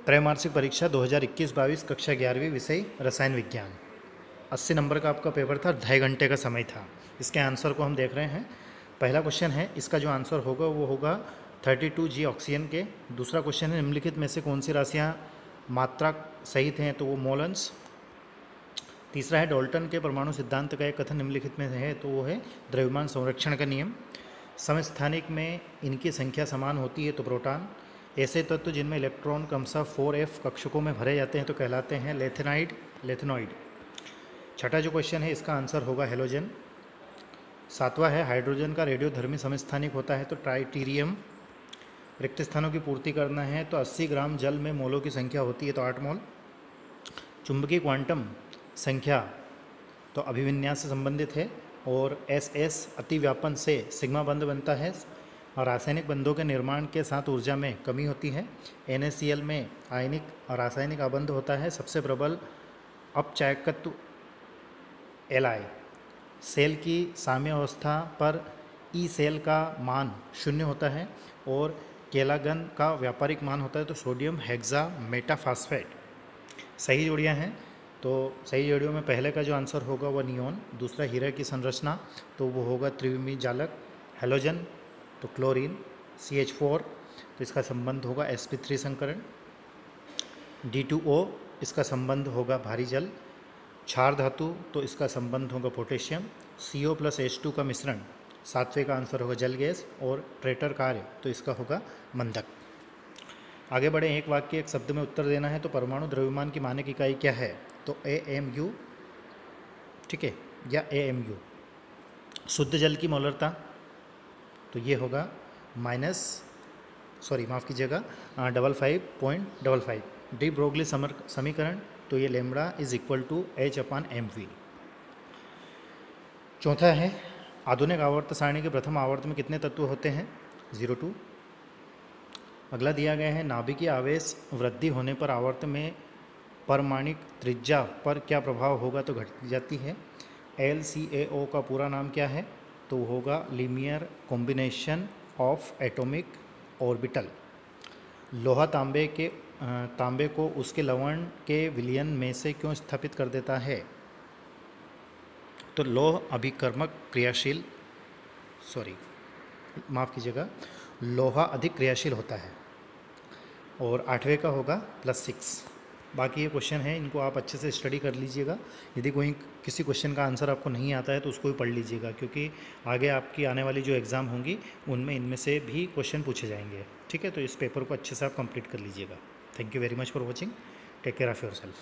त्रैमासिक परीक्षा 2021-22 कक्षा 11वीं विषय रसायन विज्ञान। 80 नंबर का आपका पेपर था, 2.5 घंटे का समय था। इसके आंसर को हम देख रहे हैं। पहला क्वेश्चन है, इसका जो आंसर होगा वो होगा 32G ऑक्सीजन के। दूसरा क्वेश्चन है, निम्नलिखित में से कौन सी राशियाँ मात्रा सहित हैं, तो वो मोलन्स। तीसरा है, डाल्टन के परमाणु सिद्धांत का एक कथन निम्नलिखित में है, तो वो है द्रव्यमान संरक्षण का नियम। समस्थानिक में इनकी संख्या समान होती है तो प्रोटॉन। ऐसे तत्व जिनमें इलेक्ट्रॉन क्रमशः 4f कक्षकों में भरे जाते हैं तो कहलाते हैं लेथेनॉइड। छठा जो क्वेश्चन है, इसका आंसर होगा हेलोजन। सातवां है, हाइड्रोजन का रेडियोधर्मी समस्थानिक होता है तो ट्राइटीरियम। रिक्त स्थानों की पूर्ति करना है तो 80 ग्राम जल में मोलों की संख्या होती है तो 8 मोल। चुंबकीय क्वांटम संख्या तो अभिविन्यास से संबंधित है और SS अतिव्यापन से सिग्मा बंध बनता है और रासायनिक बंधों के निर्माण के साथ ऊर्जा में कमी होती है। NaCl में आयनिक और रासायनिक आबंध होता है। सबसे प्रबल अपचायकत्व Li। सेल की साम्य अवस्था पर ई सेल का मान 0 होता है और केलागन का व्यापारिक मान होता है तो सोडियम हेक्सा मेटाफास्फेट। सही जोड़ियाँ हैं, तो सही जोड़ियों में पहले का जो आंसर होगा वह नियोन। दूसरा हीरा की संरचना तो वो होगा त्रिविमीय जालक। हेलोजन तो क्लोरीन। CH4 तो इसका संबंध होगा sp3 संकरण। D2O इसका संबंध होगा भारी जल। क्षार धातु तो इसका संबंध होगा पोटेशियम। CO + H2 का मिश्रण, सातवें का आंसर होगा जल गैस। और ट्रेटर कार्य तो इसका होगा मंदक। आगे बढ़े, एक वाक्य एक शब्द में उत्तर देना है। तो परमाणु द्रव्यमान की मानक इकाई क्या है, तो AMU, ठीक है, या AMU। शुद्ध जल की मोलरता तो ये होगा -55.55। डी ब्रोगली समीकरण तो ये λ = H/mv। चौथा है, आधुनिक आवर्त सारणी के प्रथम आवर्त में कितने तत्व होते हैं, 0-2। अगला दिया गया है, नाभिकीय आवेश वृद्धि होने पर आवर्त में परमाणिक त्रिज्या पर क्या प्रभाव होगा, तो घट जाती है। LCAO का पूरा नाम क्या है, तो होगा linear combination of atomic orbital. लोहा तांबे को उसके लवण के विलयन में से क्यों स्थापित कर देता है, तो लोह अभिकर्मक क्रियाशील लोहा अधिक क्रियाशील होता है। और आठवें का होगा +6। बाकी ये क्वेश्चन है, इनको आप अच्छे से स्टडी कर लीजिएगा। यदि कोई किसी क्वेश्चन का आंसर आपको नहीं आता है तो उसको भी पढ़ लीजिएगा, क्योंकि आगे आपकी आने वाली जो एग्ज़ाम होंगी उनमें इनमें से भी क्वेश्चन पूछे जाएंगे। ठीक है, तो इस पेपर को अच्छे से आप कंप्लीट कर लीजिएगा। Thank you very much for watching. Take care of yourself.